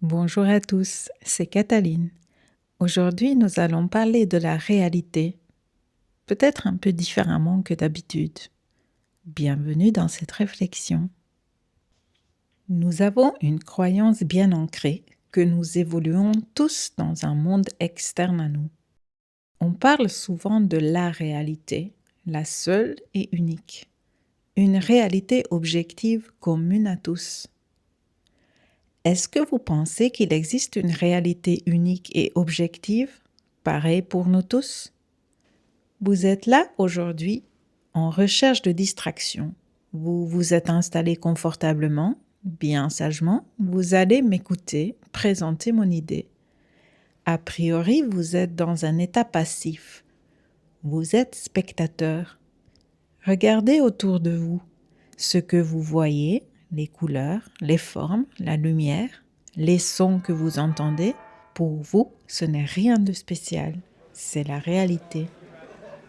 Bonjour à tous, c'est Cataline. Aujourd'hui, nous allons parler de la réalité, peut-être un peu différemment que d'habitude. Bienvenue dans cette réflexion. Nous avons une croyance bien ancrée que nous évoluons tous dans un monde externe à nous. On parle souvent de la réalité, la seule et unique. Une réalité objective commune à tous. Est-ce que vous pensez qu'il existe une réalité unique et objective, pareille pour nous tous? Vous êtes là aujourd'hui en recherche de distraction. Vous vous êtes installé confortablement, bien sagement, vous allez m'écouter, présenter mon idée. A priori, vous êtes dans un état passif. Vous êtes spectateur. Regardez autour de vous ce que vous voyez, les couleurs, les formes, la lumière, les sons que vous entendez. Pour vous, ce n'est rien de spécial, c'est la réalité.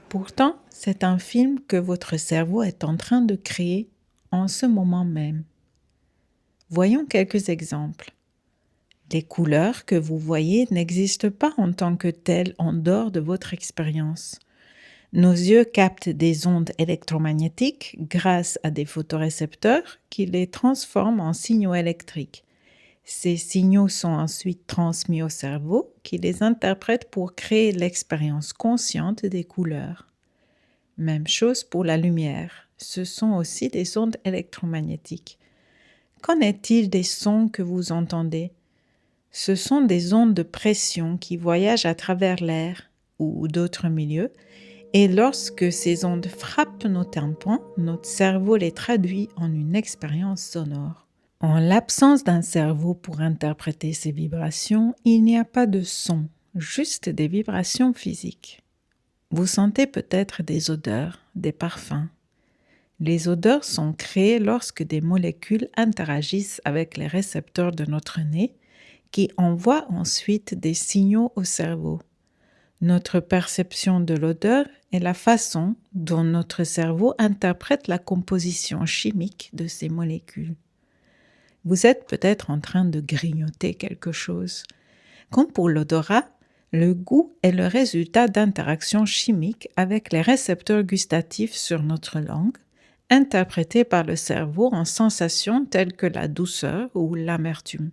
Pourtant, c'est un film que votre cerveau est en train de créer en ce moment même. Voyons quelques exemples. Les couleurs que vous voyez n'existent pas en tant que telles en dehors de votre expérience. Nos yeux captent des ondes électromagnétiques grâce à des photorécepteurs qui les transforment en signaux électriques. Ces signaux sont ensuite transmis au cerveau qui les interprète pour créer l'expérience consciente des couleurs. Même chose pour la lumière, ce sont aussi des ondes électromagnétiques. Qu'en est-il des sons que vous entendez? Ce sont des ondes de pression qui voyagent à travers l'air ou d'autres milieux, et lorsque ces ondes frappent nos tympans, notre cerveau les traduit en une expérience sonore. En l'absence d'un cerveau pour interpréter ces vibrations, il n'y a pas de son, juste des vibrations physiques. Vous sentez peut-être des odeurs, des parfums. Les odeurs sont créées lorsque des molécules interagissent avec les récepteurs de notre nez qui envoient ensuite des signaux au cerveau. Notre perception de l'odeur est la façon dont notre cerveau interprète la composition chimique de ces molécules. Vous êtes peut-être en train de grignoter quelque chose. Comme pour l'odorat, le goût est le résultat d'interactions chimiques avec les récepteurs gustatifs sur notre langue, interprétés par le cerveau en sensations telles que la douceur ou l'amertume.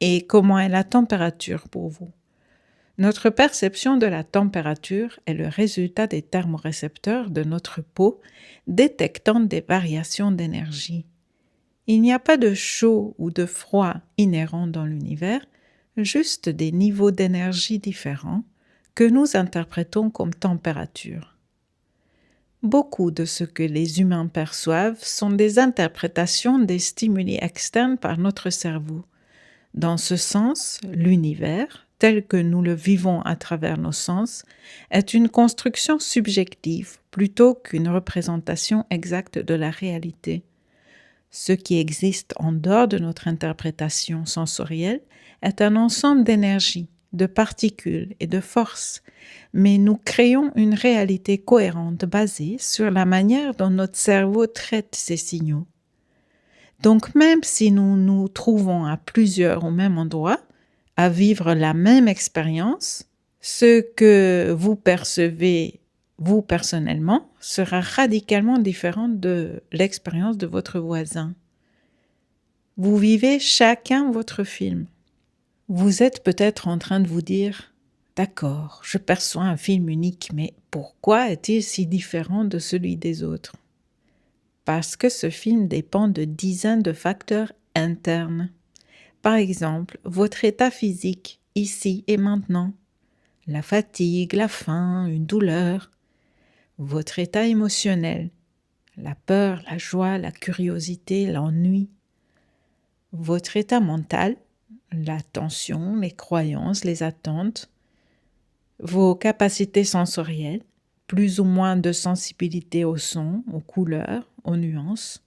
Et comment est la température pour vous? Notre perception de la température est le résultat des thermorécepteurs de notre peau détectant des variations d'énergie. Il n'y a pas de chaud ou de froid inhérent dans l'univers, juste des niveaux d'énergie différents que nous interprétons comme température. Beaucoup de ce que les humains perçoivent sont des interprétations des stimuli externes par notre cerveau. Dans ce sens, l'univers, tel que nous le vivons à travers nos sens, est une construction subjective plutôt qu'une représentation exacte de la réalité. Ce qui existe en dehors de notre interprétation sensorielle est un ensemble d'énergie, de particules et de forces, mais nous créons une réalité cohérente basée sur la manière dont notre cerveau traite ces signaux. Donc même si nous nous trouvons à plusieurs au même endroit, à vivre la même expérience, ce que vous percevez, vous personnellement, sera radicalement différent de l'expérience de votre voisin. Vous vivez chacun votre film. Vous êtes peut-être en train de vous dire « D'accord, je perçois un film unique, mais pourquoi est-il si différent de celui des autres ?» Parce que ce film dépend de dizaines de facteurs internes. Par exemple, votre état physique, ici et maintenant, la fatigue, la faim, une douleur, votre état émotionnel, la peur, la joie, la curiosité, l'ennui, votre état mental, la tension, les croyances, les attentes, vos capacités sensorielles, plus ou moins de sensibilité aux sons, aux couleurs, aux nuances.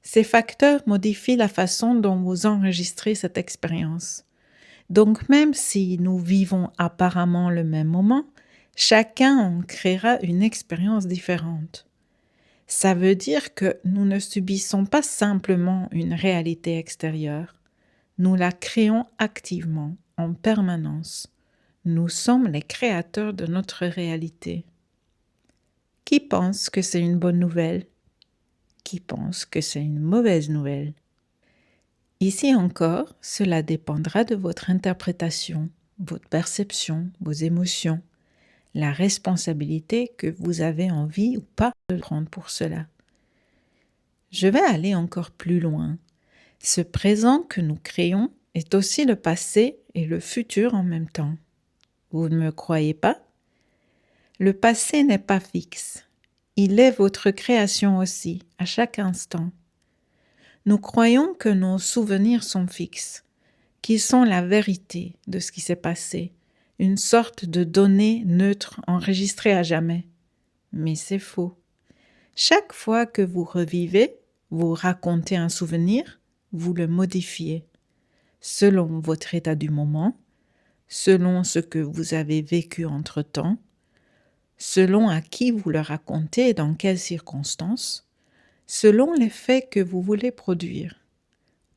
Ces facteurs modifient la façon dont vous enregistrez cette expérience. Donc même si nous vivons apparemment le même moment, chacun en créera une expérience différente. Ça veut dire que nous ne subissons pas simplement une réalité extérieure. Nous la créons activement, en permanence. Nous sommes les créateurs de notre réalité. Qui pense que c'est une bonne nouvelle? Qui pense que c'est une mauvaise nouvelle? Ici encore, cela dépendra de votre interprétation, votre perception, vos émotions, la responsabilité que vous avez envie ou pas de prendre pour cela. Je vais aller encore plus loin. Ce présent que nous créons est aussi le passé et le futur en même temps. Vous ne me croyez pas? Le passé n'est pas fixe. Il est votre création aussi, à chaque instant. Nous croyons que nos souvenirs sont fixes, qu'ils sont la vérité de ce qui s'est passé, une sorte de données neutres enregistrées à jamais. Mais c'est faux. Chaque fois que vous revivez, vous racontez un souvenir, vous le modifiez, selon votre état du moment, selon ce que vous avez vécu entre-temps, selon à qui vous le racontez et dans quelles circonstances, selon les faits que vous voulez produire.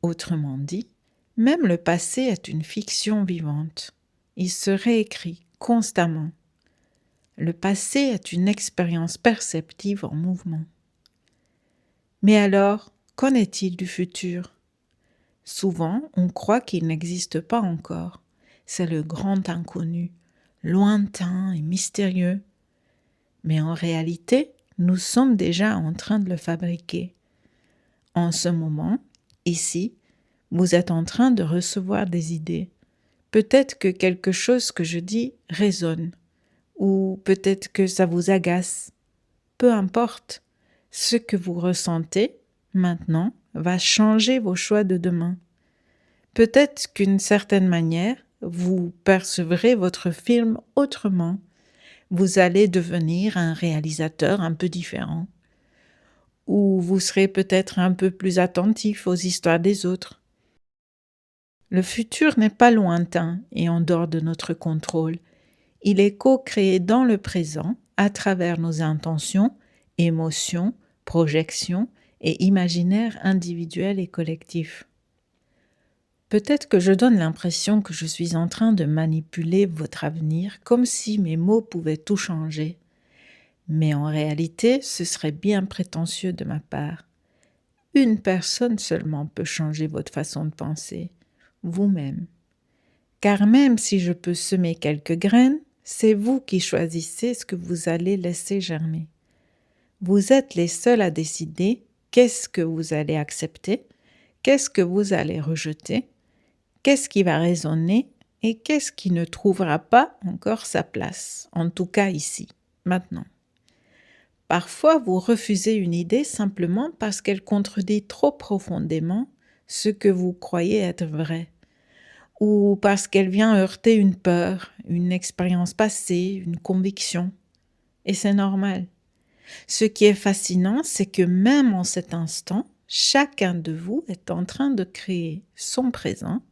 Autrement dit, même le passé est une fiction vivante. Il se réécrit constamment. Le passé est une expérience perceptive en mouvement. Mais alors, qu'en est-il du futur? Souvent, on croit qu'il n'existe pas encore. C'est le grand inconnu, lointain et mystérieux. Mais en réalité, nous sommes déjà en train de le fabriquer. En ce moment, ici, vous êtes en train de recevoir des idées. Peut-être que quelque chose que je dis résonne, ou peut-être que ça vous agace. Peu importe, ce que vous ressentez maintenant va changer vos choix de demain. Peut-être qu'une certaine manière, vous percevrez votre film autrement. Vous allez devenir un réalisateur un peu différent. Ou vous serez peut-être un peu plus attentif aux histoires des autres. Le futur n'est pas lointain et en dehors de notre contrôle. Il est co-créé dans le présent à travers nos intentions, émotions, projections et imaginaires individuels et collectifs. Peut-être que je donne l'impression que je suis en train de manipuler votre avenir comme si mes mots pouvaient tout changer. Mais en réalité, ce serait bien prétentieux de ma part. Une personne seulement peut changer votre façon de penser, vous-même. Car même si je peux semer quelques graines, c'est vous qui choisissez ce que vous allez laisser germer. Vous êtes les seuls à décider qu'est-ce que vous allez accepter, qu'est-ce que vous allez rejeter, qu'est-ce qui va résonner et qu'est-ce qui ne trouvera pas encore sa place, en tout cas ici, maintenant. Parfois, vous refusez une idée simplement parce qu'elle contredit trop profondément ce que vous croyez être vrai, ou parce qu'elle vient heurter une peur, une expérience passée, une conviction. Et c'est normal. Ce qui est fascinant, c'est que même en cet instant, chacun de vous est en train de créer son présent,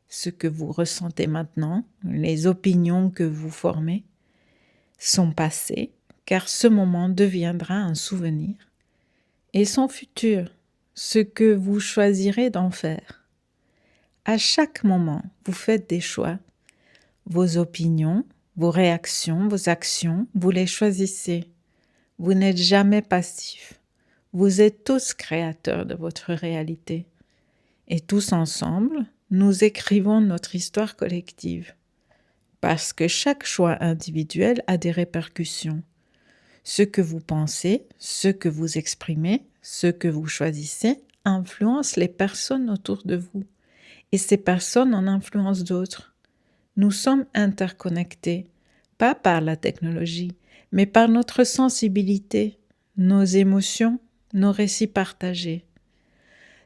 ce que vous ressentez maintenant, les opinions que vous formez, son passé, car ce moment deviendra un souvenir, et son futur, ce que vous choisirez d'en faire. À chaque moment, vous faites des choix. Vos opinions, vos réactions, vos actions, vous les choisissez. Vous n'êtes jamais passif. Vous êtes tous créateurs de votre réalité. Et tous ensemble, nous écrivons notre histoire collective. Parce que chaque choix individuel a des répercussions. Ce que vous pensez, ce que vous exprimez, ce que vous choisissez influence les personnes autour de vous. Et ces personnes en influencent d'autres. Nous sommes interconnectés, pas par la technologie, mais par notre sensibilité, nos émotions, nos récits partagés.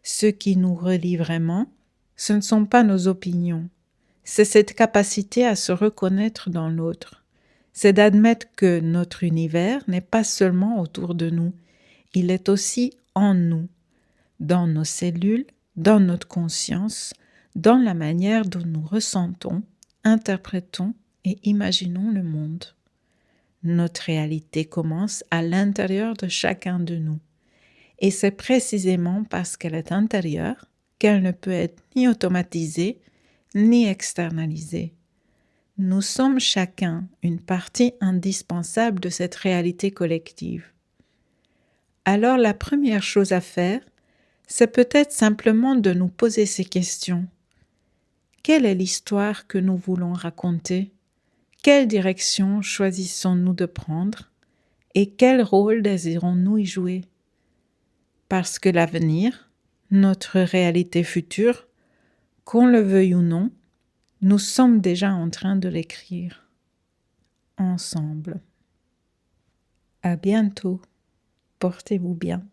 Ce qui nous relie vraiment, ce ne sont pas nos opinions, c'est cette capacité à se reconnaître dans l'autre. C'est d'admettre que notre univers n'est pas seulement autour de nous, il est aussi en nous, dans nos cellules, dans notre conscience, dans la manière dont nous ressentons, interprétons et imaginons le monde. Notre réalité commence à l'intérieur de chacun de nous. Et c'est précisément parce qu'elle est intérieure qu'elle ne peut être ni automatisée, ni externalisée. Nous sommes chacun une partie indispensable de cette réalité collective. Alors la première chose à faire, c'est peut-être simplement de nous poser ces questions. Quelle est l'histoire que nous voulons raconter? Quelle direction choisissons-nous de prendre? Et quel rôle désirons-nous y jouer? Parce que l'avenir, notre réalité future, qu'on le veuille ou non, nous sommes déjà en train de l'écrire. Ensemble. À bientôt. Portez-vous bien.